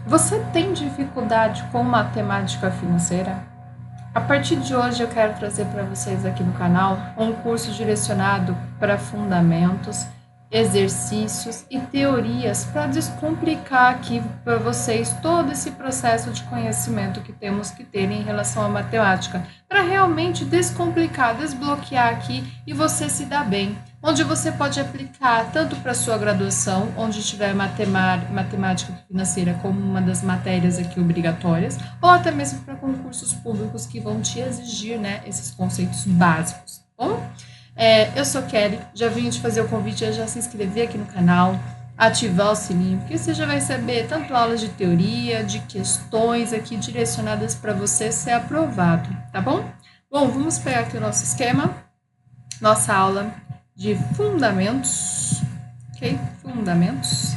Você tem dificuldade com matemática financeira? A partir de hoje eu quero trazer para vocês aqui no canal um curso direcionado para fundamentos, exercícios e teorias para descomplicar aqui para vocês todo esse processo de conhecimento que temos que ter em relação à matemática, para realmente descomplicar, desbloquear aqui e você se dar bem. Onde você pode aplicar tanto para a sua graduação, onde tiver matemática financeira como uma das matérias aqui obrigatórias, ou até mesmo para concursos públicos que vão te exigir, né, esses conceitos básicos, tá bom? Eu sou Kelly, já vim te fazer o convite a já se inscrever aqui no canal, ativar o sininho, porque você já vai receber tanto aulas de teoria, de questões aqui direcionadas para você ser aprovado, tá bom? Bom, vamos pegar aqui o nosso esquema, nossa aula de fundamentos, ok? Fundamentos.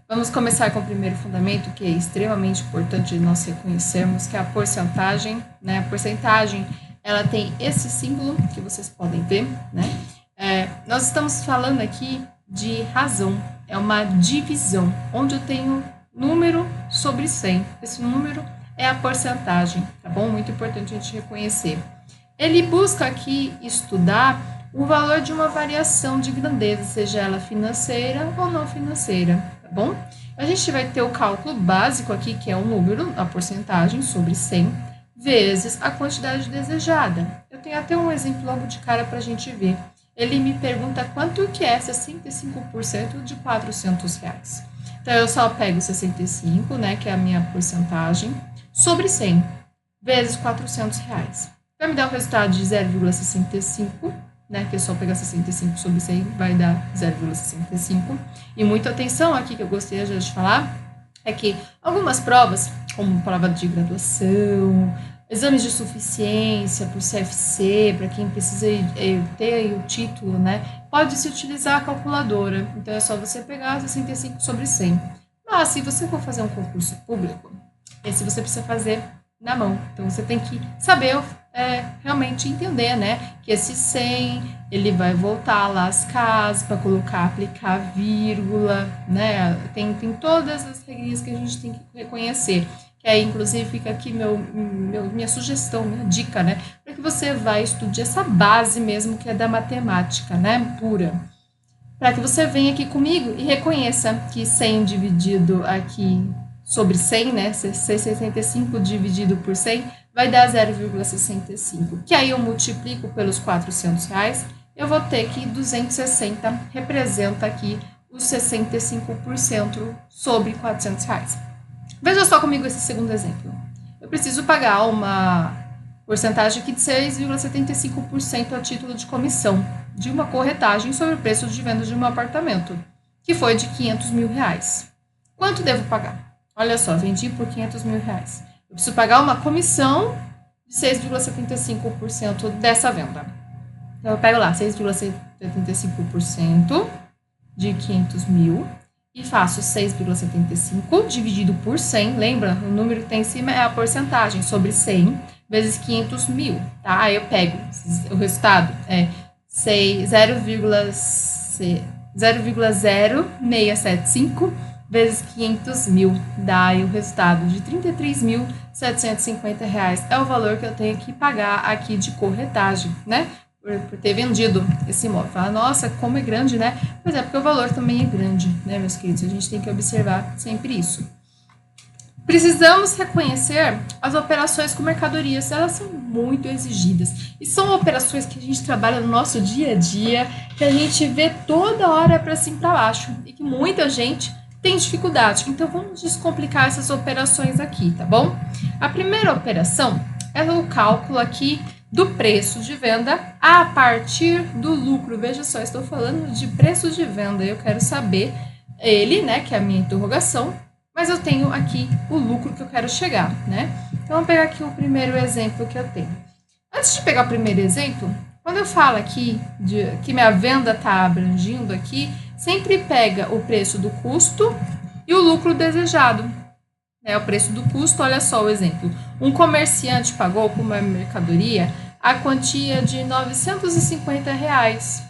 Vamos começar com o primeiro fundamento, que é extremamente importante de nós reconhecermos, que é a porcentagem, né? A porcentagem, ela tem esse símbolo que vocês podem ver, né? Nós estamos falando aqui de razão, é uma divisão, onde eu tenho número sobre 100. Esse número é a porcentagem, tá bom? Muito importante a gente reconhecer. Ele busca aqui estudar o valor de uma variação de grandeza, seja ela financeira ou não financeira, tá bom? A gente vai ter o cálculo básico aqui, que é o número, a porcentagem sobre 100, vezes a quantidade desejada. Eu tenho até um exemplo logo de cara para a gente ver. Ele me pergunta quanto que é 65% de R$400. Então, eu só pego 65, né, que é a minha porcentagem, sobre 100, vezes R$400. Vai me dar um resultado de 0,65, né, que é só pegar 65 sobre 100, vai dar 0,65. E muita atenção aqui, que eu gostaria já de falar, é que algumas provas, como prova de graduação, exames de suficiência para o CFC, para quem precisa ter aí o título, né, pode-se utilizar a calculadora. Então, é só você pegar 65 sobre 100. Mas, se você for fazer um concurso público, esse você precisa fazer na mão. Então, você tem que saber realmente entender, né, que esse 100, ele vai voltar lá as casas para colocar, aplicar vírgula, né, tem todas as regras que a gente tem que reconhecer, que aí, inclusive, fica aqui minha sugestão, minha dica, né, para que você vá estudar essa base mesmo, que é da matemática, né, pura, para que você venha aqui comigo e reconheça que 100 dividido aqui sobre 100, né, 65 dividido por 100, vai dar 0,65, que aí eu multiplico pelos R$400, eu vou ter que 260 representa aqui os 65% sobre R$400. Veja só comigo esse segundo exemplo. Eu preciso pagar uma porcentagem aqui de 6,75% a título de comissão de uma corretagem sobre o preço de venda de um apartamento, que foi de R$500 mil. Quanto devo pagar? Olha só, vendi por R$500 mil. Eu preciso pagar uma comissão de 6,75% dessa venda. Então, eu pego lá 6,75% de 500 mil e faço 6,75 dividido por 100. Lembra? O número que tem em cima é a porcentagem sobre 100 vezes 500 mil. Tá? Aí eu pego o resultado, é 0,0675 vezes 500 mil, dá aí o resultado de R$33.750. É o valor que eu tenho que pagar aqui de corretagem, né? Por ter vendido esse imóvel. Fala, nossa, como é grande, né? Pois é, porque o valor também é grande, né, meus queridos? A gente tem que observar sempre isso. Precisamos reconhecer as operações com mercadorias, elas são muito exigidas. E são operações que a gente trabalha no nosso dia a dia, que a gente vê toda hora para cima e para baixo. E que muita gente tem dificuldade. Então, vamos descomplicar essas operações aqui, tá bom? A primeira operação é o cálculo aqui do preço de venda a partir do lucro. Veja só, estou falando de preço de venda. Eu quero saber ele, né, que é a minha interrogação, mas eu tenho aqui o lucro que eu quero chegar, né? Então, vamos pegar aqui o primeiro exemplo que eu tenho. Antes de pegar o primeiro exemplo, quando eu falo aqui que minha venda está abrangindo aqui, sempre pega o preço do custo e o lucro desejado. O preço do custo, olha só o exemplo. Um comerciante pagou por uma mercadoria a quantia de R$950.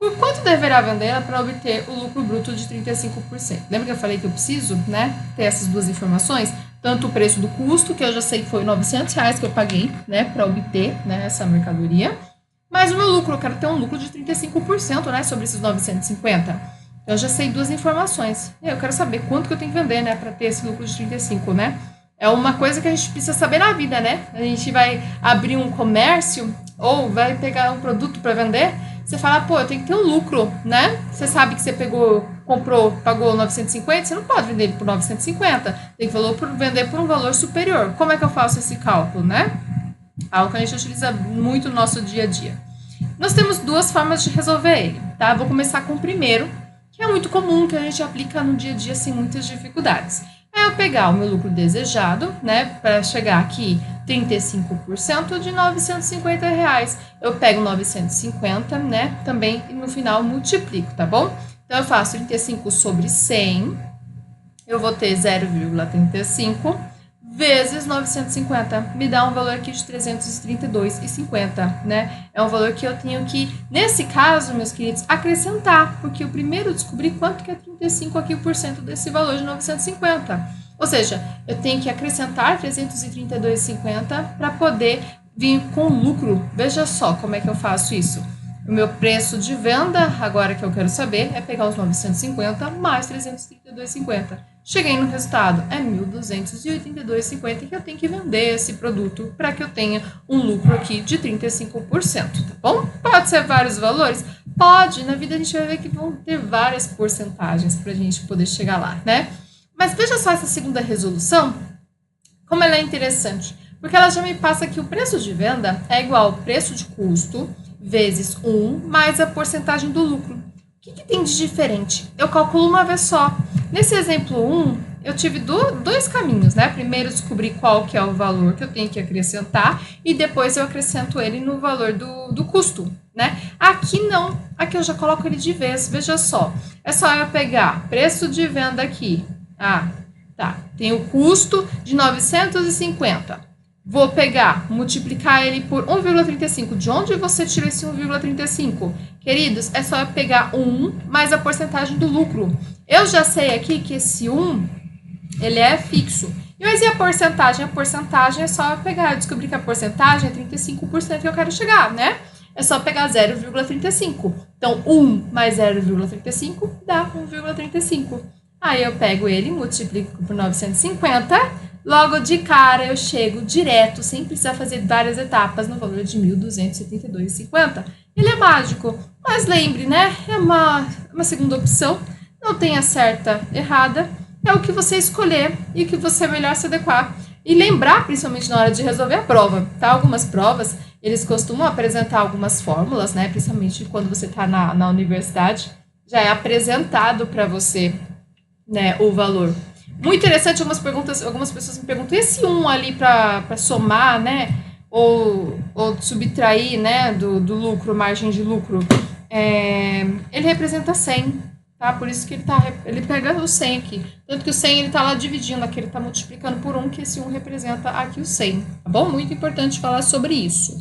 Por quanto deverá vendê-la para obter o lucro bruto de 35%? Lembra que eu falei que eu preciso, né, ter essas duas informações? Tanto o preço do custo, que eu já sei que foi R$900 que eu paguei, né, para obter, né, essa mercadoria. Mas o meu lucro, eu quero ter um lucro de 35%, né, sobre esses 950. Eu já sei duas informações. E eu quero saber quanto que eu tenho que vender, né, para ter esse lucro de 35, né? É uma coisa que a gente precisa saber na vida, né? A gente vai abrir um comércio ou vai pegar um produto para vender, você fala, pô, eu tenho que ter um lucro, né? Você sabe que você comprou, pagou 950, você não pode vender ele por 950, tem que vender por um valor superior. Como é que eu faço esse cálculo, né? Algo que a gente utiliza muito no nosso dia a dia. Nós temos duas formas de resolver ele, tá? Vou começar com o primeiro, que é muito comum, que a gente aplica no dia a dia sem muitas dificuldades. É eu pegar o meu lucro desejado, né, para chegar aqui 35% de R$950. Eu pego 950, né, também e no final multiplico, tá bom? Então eu faço 35 sobre 100, eu vou ter 0,35 vezes 950, me dá um valor aqui de 332,50, né? É um valor que eu tenho que, nesse caso, meus queridos, acrescentar, porque eu primeiro descobri quanto que é 35 aqui por cento desse valor de 950. Ou seja, eu tenho que acrescentar 332,50 para poder vir com lucro. Veja só como é que eu faço isso. O meu preço de venda, agora que eu quero saber, é pegar os 950 mais 332,50. Cheguei no resultado, é 1.282,50 que eu tenho que vender esse produto para que eu tenha um lucro aqui de 35%, tá bom? Pode ser vários valores? Pode, na vida a gente vai ver que vão ter várias porcentagens para a gente poder chegar lá, né? Mas veja só essa segunda resolução, como ela é interessante, porque ela já me passa que o preço de venda é igual ao preço de custo vezes 1 mais a porcentagem do lucro. O que tem de diferente? Eu calculo uma vez só. Nesse exemplo 1, eu tive dois caminhos, né? Primeiro, descobri qual que é o valor que eu tenho que acrescentar e depois eu acrescento ele no valor do custo, né? Aqui não, aqui eu já coloco ele de vez, veja só. É só eu pegar preço de venda aqui. Ah, tá. Tem o custo de 950. Vou pegar, multiplicar ele por 1,35. De onde você tira esse 1,35? Queridos, é só eu pegar 1 mais a porcentagem do lucro. Eu já sei aqui que esse 1, ele é fixo. Mas e a porcentagem? A porcentagem é só eu pegar. Eu descobri que a porcentagem é 35% que eu quero chegar, né? É só pegar 0,35. Então, 1 mais 0,35 dá 1,35. Aí eu pego ele, multiplico por 950... Logo de cara eu chego direto, sem precisar fazer várias etapas, no valor de 1.272,50. Ele é mágico, mas lembre, né? É uma segunda opção, não tem a certa errada, é o que você escolher e o que você melhor se adequar. E lembrar, principalmente na hora de resolver a prova, tá? Algumas provas, eles costumam apresentar algumas fórmulas, né? Principalmente quando você está na universidade, já é apresentado para você, né, o valor. Muito interessante, algumas pessoas me perguntam, esse 1 ali para somar, né, ou subtrair, né, do lucro, margem de lucro, ele representa 100, tá? Por isso que ele pega o 100 aqui. Tanto que o 100 ele tá lá dividindo, aqui ele tá multiplicando por 1, que esse 1 representa aqui o 100, tá bom? Muito importante falar sobre isso.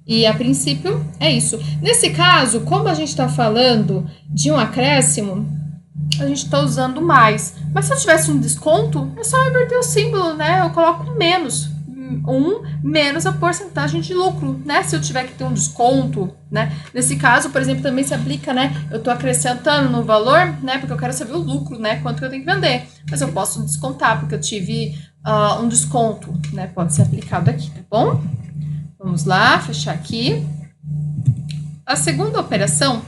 E, a princípio, é isso. Nesse caso, como a gente está falando de um acréscimo, a gente está usando mais. Mas se eu tivesse um desconto, é só inverter o símbolo, né? Eu coloco menos. 1 menos a porcentagem de lucro, né? Se eu tiver que ter um desconto, né? Nesse caso, por exemplo, também se aplica, né? Eu estou acrescentando no valor, né? Porque eu quero saber o lucro, né? Quanto que eu tenho que vender. Mas eu posso descontar, porque eu tive um desconto, né? Pode ser aplicado aqui, tá bom? Vamos lá, fechar aqui. A segunda operação,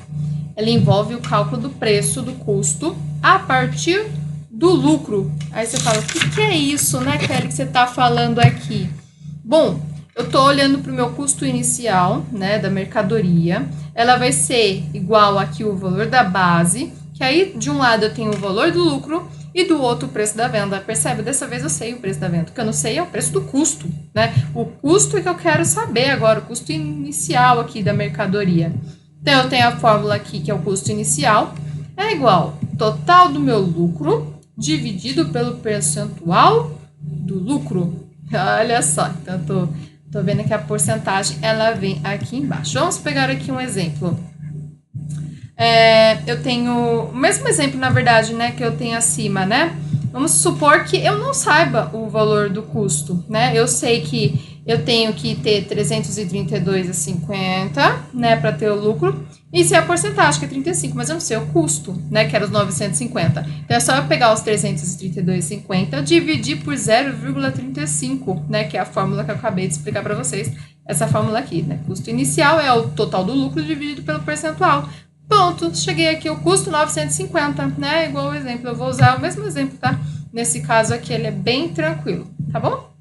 ela envolve o cálculo do preço do custo a partir do lucro. Aí você fala, o que é isso, né, Kelly, que você está falando aqui? Bom, eu estou olhando para o meu custo inicial, né, da mercadoria. Ela vai ser igual aqui o valor da base, que aí de um lado eu tenho o valor do lucro e do outro o preço da venda. Percebe? Dessa vez eu sei o preço da venda. O que eu não sei é o preço do custo, né? O custo é que eu quero saber agora, o custo inicial aqui da mercadoria. Então, eu tenho a fórmula aqui, que é o custo inicial, é igual total do meu lucro dividido pelo percentual do lucro. Olha só, então tô vendo que a porcentagem, ela vem aqui embaixo. Vamos pegar aqui um exemplo. eu tenho o mesmo exemplo, na verdade, né, que eu tenho acima, né? Vamos supor que eu não saiba o valor do custo, né? Eu sei que eu tenho que ter 332,50, né, para ter o lucro. E se a porcentagem, que é 35, mas eu não sei o custo, né, que era os 950. Então, é só eu pegar os 332,50, dividir por 0,35, né, que é a fórmula que eu acabei de explicar para vocês. Essa fórmula aqui, né? Custo inicial é o total do lucro dividido pelo percentual. Pronto, cheguei aqui, o custo 950, né? Igual o exemplo, eu vou usar o mesmo exemplo, tá? Nesse caso aqui, ele é bem tranquilo, tá bom?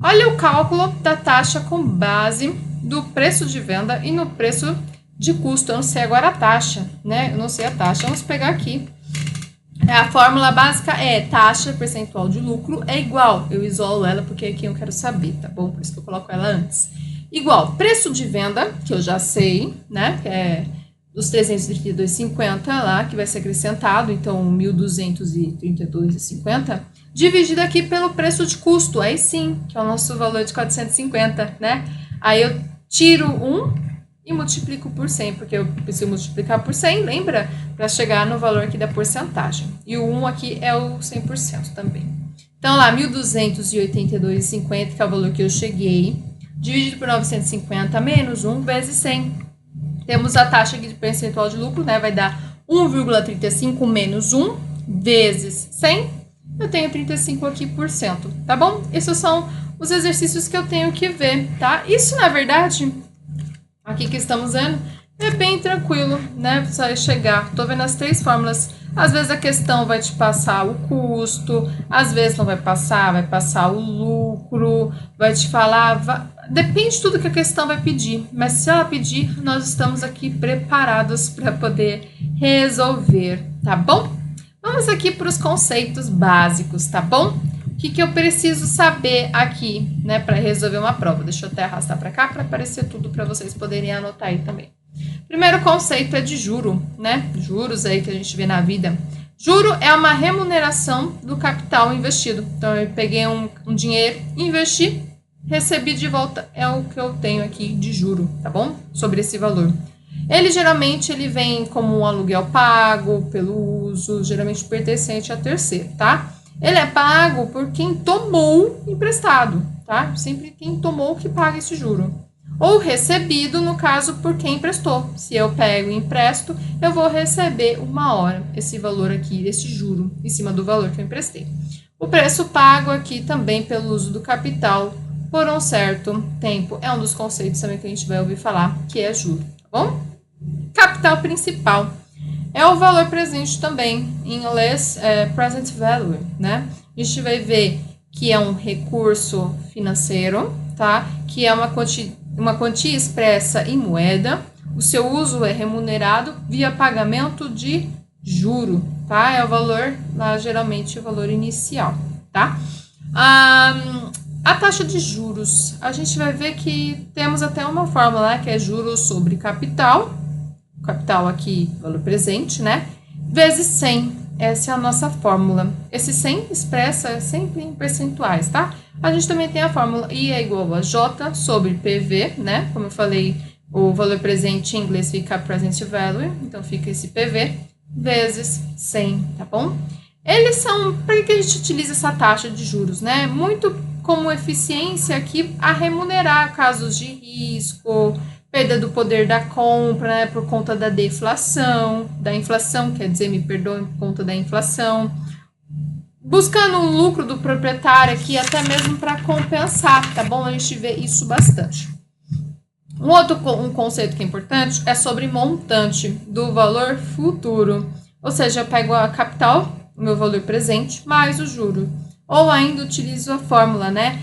Olha o cálculo da taxa com base do preço de venda e no preço de custo. Eu não sei agora a taxa, né? Eu não sei a taxa. Vamos pegar aqui. A fórmula básica é taxa percentual de lucro é igual. Eu isolo ela porque aqui eu quero saber, tá bom? Por isso que eu coloco ela antes. Igual preço de venda, que eu já sei, né? Que é dos 332,50 lá, que vai ser acrescentado, então 1.232,50, dividido aqui pelo preço de custo, aí sim, que é o nosso valor de 450, né? Aí eu tiro 1 e multiplico por 100, porque eu preciso multiplicar por 100, lembra? Para chegar no valor aqui da porcentagem. E o 1 aqui é o 100% também. Então, lá, 1.282,50, que é o valor que eu cheguei, dividido por 950, menos 1 vezes 100. Temos a taxa aqui de percentual de lucro, né? Vai dar 1,35 menos 1 vezes 100. Eu tenho 35 aqui por cento, tá bom? Esses são os exercícios que eu tenho que ver, tá? Isso, na verdade, aqui que estamos vendo, é bem tranquilo, né? Você vai chegar, tô vendo as 3 fórmulas. Às vezes a questão vai te passar o custo, às vezes não vai passar o lucro, vai te falar... Depende de tudo que a questão vai pedir, mas se ela pedir, nós estamos aqui preparados para poder resolver, tá bom? Vamos aqui para os conceitos básicos, tá bom? O que eu preciso saber aqui, né, para resolver uma prova? Deixa eu até arrastar para cá para aparecer tudo para vocês poderem anotar aí também. Primeiro conceito é de juro, né? Juros aí que a gente vê na vida. Juro é uma remuneração do capital investido. Então, eu peguei um dinheiro, investi, recebi de volta, é o que eu tenho aqui de juro, tá bom? Sobre esse valor. Ele geralmente vem como um aluguel pago pelo uso, geralmente pertencente a terceiro, tá? Ele é pago por quem tomou emprestado, tá? Sempre quem tomou que paga esse juro. Ou recebido, no caso, por quem emprestou. Se eu pego e empresto, eu vou receber uma hora esse valor aqui, esse juro, em cima do valor que eu emprestei. O preço pago aqui também pelo uso do capital por um certo tempo. É um dos conceitos também que a gente vai ouvir falar, que é juro, tá bom? Capital principal é o valor presente também, em inglês é present value, né? A gente vai ver que é um recurso financeiro, tá? Que é uma quantia expressa em moeda. O seu uso é remunerado via pagamento de juro, tá? É o valor, lá geralmente o valor inicial, tá? A taxa de juros, a gente vai ver que temos até uma fórmula, né, que é juros sobre capital aqui, valor presente, né, vezes 100, essa é a nossa fórmula. Esse 100 expressa sempre em percentuais, tá? A gente também tem a fórmula I é igual a J sobre PV, né, como eu falei, o valor presente em inglês fica present value, então fica esse PV, vezes 100, tá bom? Eles são, para que a gente utiliza essa taxa de juros, né, muito como eficiência aqui a remunerar casos de risco, perda do poder da compra, né, por conta da deflação, da inflação, quer dizer, me perdoem, por conta da inflação, buscando um lucro do proprietário aqui, até mesmo para compensar, tá bom? A gente vê isso bastante. Um conceito que é importante é sobre montante do valor futuro, ou seja, eu pego a capital, o meu valor presente, mais o juro. Ou ainda utilizo a fórmula, né?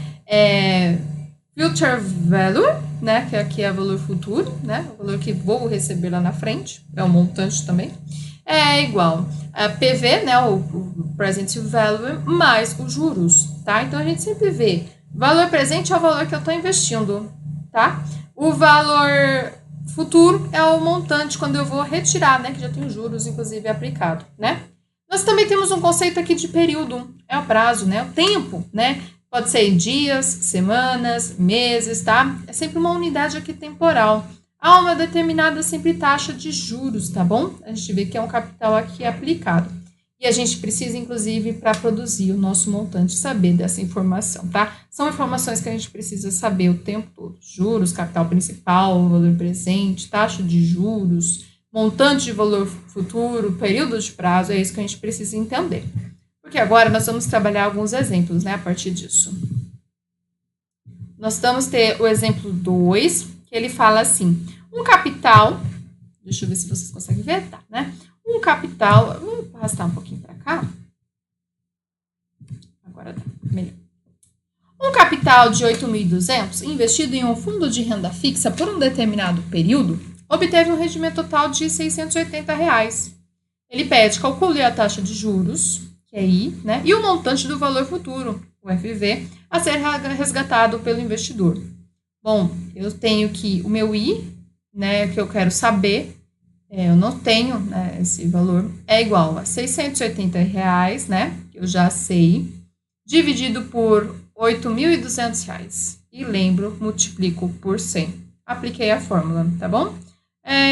Future value, né? Que aqui é o valor futuro, né? O valor que vou receber lá na frente, é o montante também. É igual a PV, né? O present value, mais os juros, tá? Então, a gente sempre vê valor presente é o valor que eu estou investindo, tá? O valor futuro é o montante quando eu vou retirar, né? Que já tem os juros, inclusive, aplicado, né? Nós também temos um conceito aqui de período, é o prazo, né? O tempo, né? Pode ser dias, semanas, meses, tá? É sempre uma unidade aqui temporal. há uma determinada sempre taxa de juros, tá bom? A gente vê que é um capital aqui aplicado. E a gente precisa, inclusive, para produzir o nosso montante, saber dessa informação, tá? São informações que a gente precisa saber o tempo todo. Juros, capital principal, valor presente, taxa de juros, montante de valor futuro, período de prazo, é isso que a gente precisa entender. Porque agora nós vamos trabalhar alguns exemplos, né, a partir disso. Nós vamos ter o exemplo 2, que ele fala assim, um capital, deixa eu ver se vocês conseguem ver, tá, né? Um capital, vou arrastar um pouquinho para cá. Agora dá, melhor. Um capital de 8.200 investido em um fundo de renda fixa por um determinado período obteve um rendimento total de R$ 680. Ele pede, calcule a taxa de juros, que é I, né? E o montante do valor futuro, o FV, a ser resgatado pelo investidor. Bom, eu tenho que o meu I, né, que eu quero saber, eu não tenho, né, esse valor, é igual a R$ 680, né, que eu já sei, dividido por R$ 8.200. E lembro, multiplico por 100. Apliquei a fórmula, tá bom?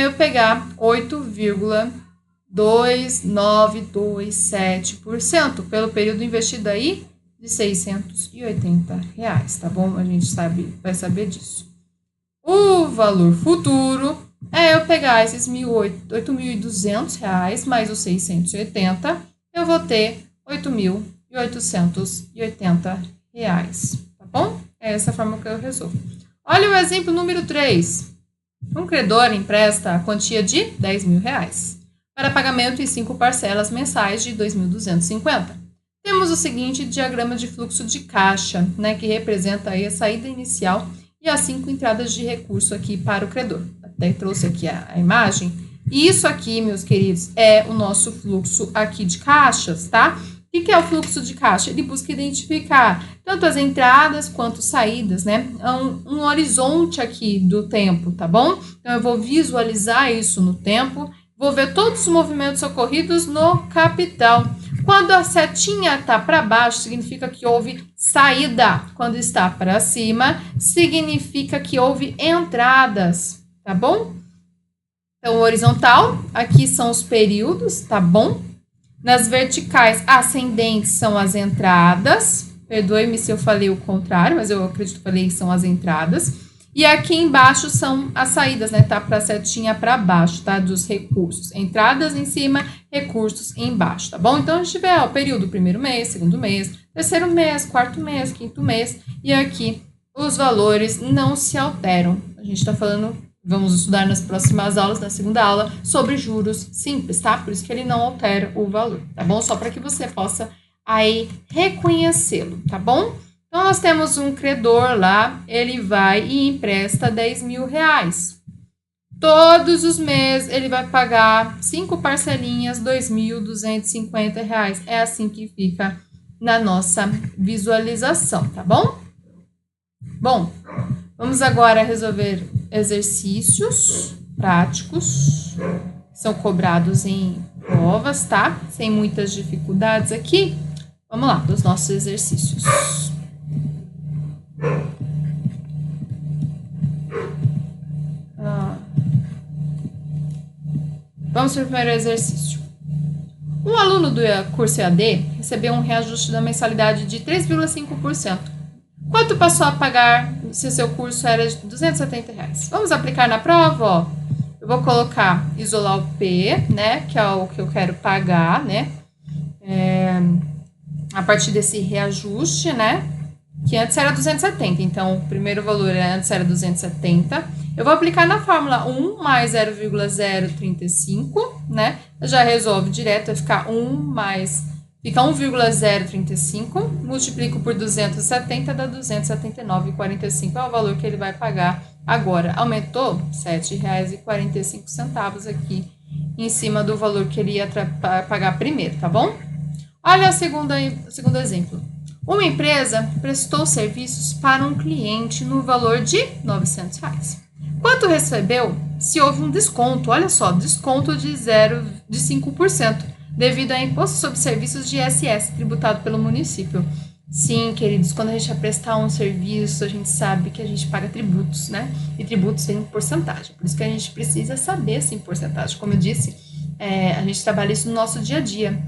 Eu pegar 8,2927% pelo período investido aí de R$ 680, tá bom? A gente vai saber disso. O valor futuro eu pegar esses R$ 8.200 mais os 680, eu vou ter R$ 8.880, tá bom? É essa forma que eu resolvo. Olha o exemplo número 3. Um credor empresta a quantia de R$ 10.000 para pagamento em 5 parcelas mensais de R$ 2.250. Temos o seguinte diagrama de fluxo de caixa, né, que representa aí a saída inicial e as 5 entradas de recurso aqui para o credor. Até trouxe aqui a imagem. E isso aqui, meus queridos, é o nosso fluxo aqui de caixas, tá? O que é o fluxo de caixa? Ele busca identificar tanto as entradas quanto saídas, né? Um horizonte aqui do tempo, tá bom? Então, eu vou visualizar isso no tempo, vou ver todos os movimentos ocorridos no capital. Quando a setinha está para baixo, significa que houve saída. Quando está para cima, significa que houve entradas, tá bom? Então, horizontal, aqui são os períodos, tá bom? Nas verticais, ascendentes são as entradas. Perdoe-me se eu falei o contrário, mas eu acredito que falei que são as entradas. E aqui embaixo são as saídas, né? Tá para a setinha para baixo, tá? Dos recursos. Entradas em cima, recursos embaixo, tá bom? Então, a gente vê o período, primeiro mês, segundo mês, terceiro mês, quarto mês, quinto mês. E aqui, os valores não se alteram. A gente está falando, vamos estudar nas próximas aulas, na segunda aula, sobre juros simples, tá? Por isso que ele não altera o valor, tá bom? Só para que você possa aí reconhecê-lo, tá bom? Então, nós temos um credor lá, ele vai e empresta R$10.000. Todos os meses, ele vai pagar 5 parcelinhas, R$2.250. É assim que fica na nossa visualização, tá bom? Bom, vamos agora resolver exercícios práticos, são cobrados em provas, tá? Sem muitas dificuldades aqui. Vamos lá, dos nossos exercícios. Vamos para o primeiro exercício. Um aluno do curso EAD recebeu um reajuste da mensalidade de 3,5%. Quanto passou a pagar se seu curso era de R$270? Vamos aplicar na prova, ó. Eu vou colocar, isolar o P, né, que é o que eu quero pagar, né, a partir desse reajuste, né, que antes era 270, então o primeiro valor antes era 270. Eu vou aplicar na fórmula 1 mais 0,035, né? Já resolve direto, vai ficar 1 mais... Fica 1,035, multiplico por 270, dá 279,45. É o valor que ele vai pagar agora. Aumentou R$ 7,45 aqui em cima do valor que ele ia pagar primeiro, tá bom? Olha o segundo exemplo. Uma empresa prestou serviços para um cliente no valor de R$ 900. Quanto recebeu se houve um desconto? Olha só, desconto de 5%, devido a imposto sobre serviços de ISS tributado pelo município. Sim, queridos, quando a gente vai prestar um serviço, a gente sabe que a gente paga tributos, né? E tributos têm porcentagem, por isso que a gente precisa saber, sim, porcentagem. Como eu disse, a gente trabalha isso no nosso dia a dia.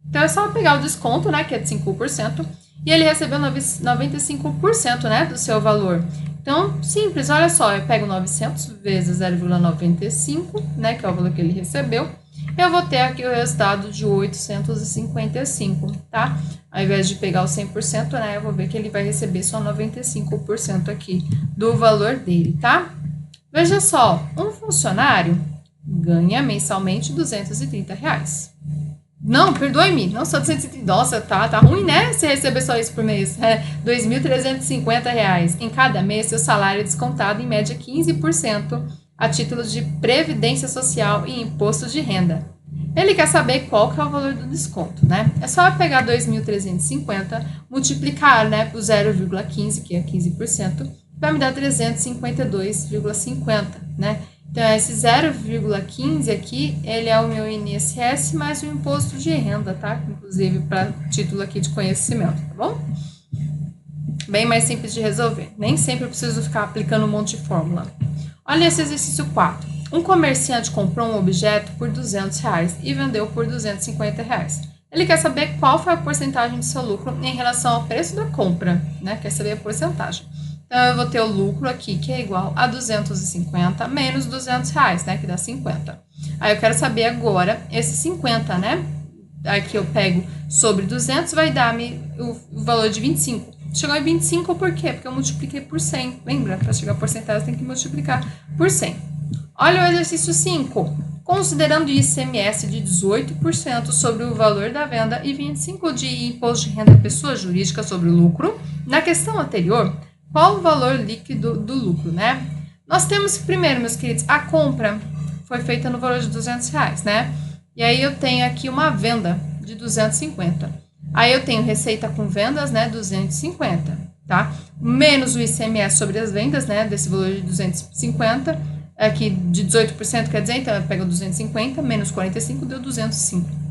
Então, é só pegar o desconto, né, que é de 5%, e ele recebeu 95%, né, do seu valor. Então, simples, olha só, eu pego 900 vezes 0,95, né, que é o valor que ele recebeu, eu vou ter aqui o resultado de 855, tá? Ao invés de pegar o 100%, né, eu vou ver que ele vai receber só 95% aqui do valor dele, tá? Veja só, um funcionário ganha mensalmente R$ 230. Não, perdoe-me, não só 230. Nossa, tá ruim, né? Você receber só isso por mês. R$ 2.350. Em cada mês, seu salário é descontado em média 15% a título de previdência social e imposto de renda. Ele quer saber qual que é o valor do desconto, né? É só pegar 2.350, multiplicar, né, por 0,15, que é 15%, vai me dar 352,50, né? Então, esse 0,15 aqui, ele é o meu INSS mais o imposto de renda, tá? Inclusive, para título aqui de conhecimento, tá bom? Bem mais simples de resolver. Nem sempre eu preciso ficar aplicando um monte de fórmula. Olha esse exercício 4. Um comerciante comprou um objeto por R$ 200 e vendeu por R$ 250. Ele quer saber qual foi a porcentagem do seu lucro em relação ao preço da compra, né? Quer saber a porcentagem. Então, eu vou ter o lucro aqui, que é igual a 250 menos R$ 200, né? Que dá 50. Aí, eu quero saber agora esse 50, né? Aqui eu pego sobre 200, vai dar-me o valor de 25. Chegou em 25 por quê? Porque eu multipliquei por 100. Lembra? Para chegar a porcentagem, tem que multiplicar por 100. Olha o exercício 5. Considerando ICMS de 18% sobre o valor da venda e 25% de imposto de renda da pessoa jurídica sobre o lucro, na questão anterior, qual o valor líquido do lucro, né? Nós temos primeiro, meus queridos, a compra foi feita no valor de R$ 200, né? E aí eu tenho aqui uma venda de 250. Aí eu tenho receita com vendas, né? 250, tá? Menos o ICMS sobre as vendas, né? Desse valor de 250, aqui de 18%, quer dizer, então eu pego 250 menos 45, deu 205.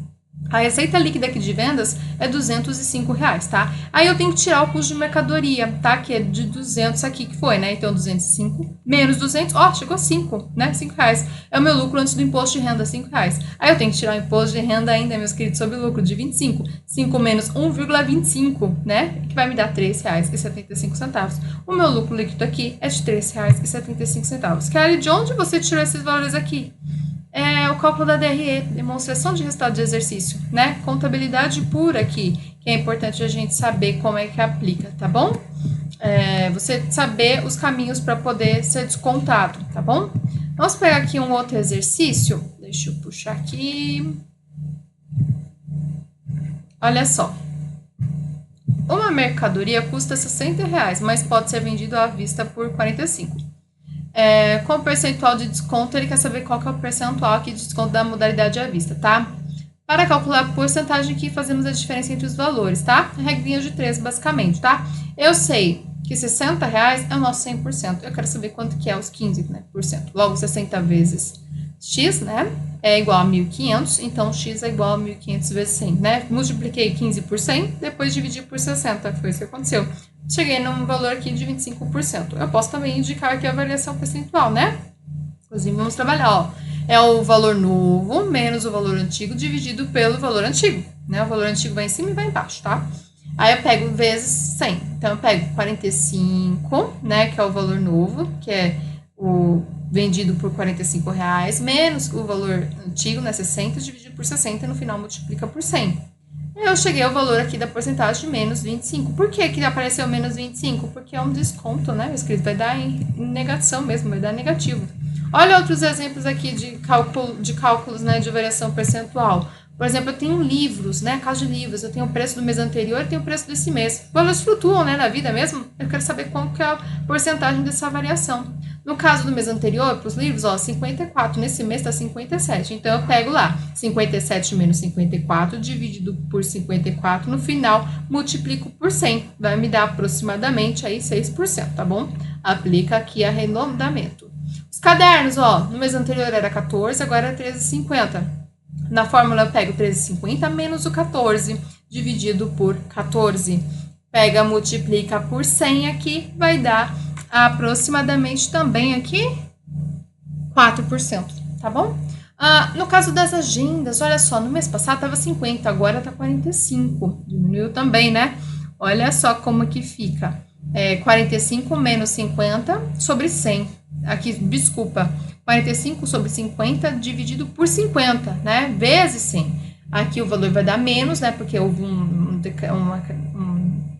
A receita líquida aqui de vendas é R$ 205, tá? Aí eu tenho que tirar o custo de mercadoria, tá? Que é de 200 aqui, que foi, né? Então, 205 menos 200, ó, chegou a 5, né? R$ 5. É o meu lucro antes do imposto de renda, R$ 5. Aí eu tenho que tirar o imposto de renda ainda, meus queridos, sobre o lucro de 25. 5 menos 1,25, né? Que vai me dar R$ 3,75. O meu lucro líquido aqui é de R$ 3,75. Kelly, de onde você tirou esses valores aqui? É o cálculo da DRE, demonstração de resultado de exercício, né? Contabilidade pura aqui, que é importante a gente saber como é que aplica, tá bom? Você saber os caminhos para poder ser descontado, tá bom? Vamos pegar aqui um outro exercício. Deixa eu puxar aqui. Olha só. Uma mercadoria custa R$60, mas pode ser vendida à vista por 45. Com o percentual de desconto, ele quer saber qual que é o percentual aqui de desconto da modalidade à vista, tá? Para calcular a porcentagem aqui, fazemos a diferença entre os valores, tá? Regrinha de 3, basicamente, tá? Eu sei que R$60 é o nosso 100%. Eu quero saber quanto que é os 15%, né? Logo, 60 vezes x, né? É igual a 1.500, então x é igual a 1.500 vezes 100, né? Multipliquei 15 por 100, depois dividi por 60, foi isso que aconteceu. Cheguei num valor aqui de 25%. Eu posso também indicar aqui a variação percentual, né? Inclusive, vamos trabalhar, ó. É o valor novo menos o valor antigo dividido pelo valor antigo, né? O valor antigo vai em cima e vai embaixo, tá? Aí eu pego vezes 100. Então, eu pego 45, né? Que é o valor novo, que é o vendido por R$45, menos o valor antigo, né? 60, dividido por 60 e no final multiplica por 100. Eu cheguei ao valor aqui da porcentagem de menos 25. Por que que apareceu menos 25? Porque é um desconto, né? O escrito vai dar em negação mesmo, vai dar negativo. Olha outros exemplos aqui de cálculos, né, de variação percentual. Por exemplo, eu tenho livros, né? Caso de livros, eu tenho o preço do mês anterior e tenho o preço desse mês. Valores flutuam, né, na vida mesmo. Eu quero saber qual que é a porcentagem dessa variação. No caso do mês anterior, para os livros, ó, 54. Nesse mês está 57. Então, eu pego lá 57 menos 54, dividido por 54. No final, multiplico por 100. Vai me dar aproximadamente aí 6%, tá bom? Aplica aqui arredondamento. Os cadernos, ó, no mês anterior era 14, agora é 13,50. Na fórmula, eu pego 13,50 menos o 14, dividido por 14. pega, multiplica por 100 aqui, vai dar aproximadamente também aqui 4%, tá bom? No caso das agendas, olha só, no mês passado estava 50, agora está 45, diminuiu também, né? Olha só como que fica, 45 menos 50 sobre 100, aqui, desculpa, 45 sobre 50 dividido por 50, né? Vezes 100. Aqui o valor vai dar menos, né? Porque houve um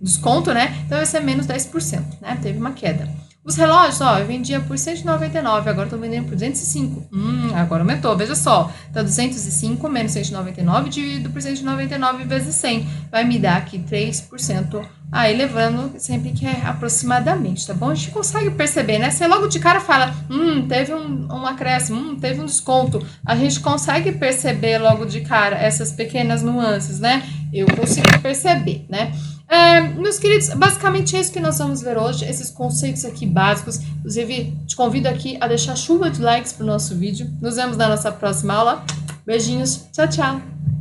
desconto, né? Então vai ser menos 10%, né? Teve uma queda. Os relógios, ó, eu vendia por 199, agora estou vendendo por 205. Agora aumentou, veja só. Então, 205 menos 199 dividido por 199 vezes 100. Vai me dar aqui 3%. Aí, levando sempre que é aproximadamente, tá bom? A gente consegue perceber, né? Você logo de cara fala, teve um acréscimo, teve um desconto. A gente consegue perceber logo de cara essas pequenas nuances, né? Eu consigo perceber, né? Meus queridos, basicamente é isso que nós vamos ver hoje, esses conceitos aqui básicos. Inclusive, te convido aqui a deixar chuva de likes pro nosso vídeo. Nos vemos na nossa próxima aula. Beijinhos, tchau, tchau!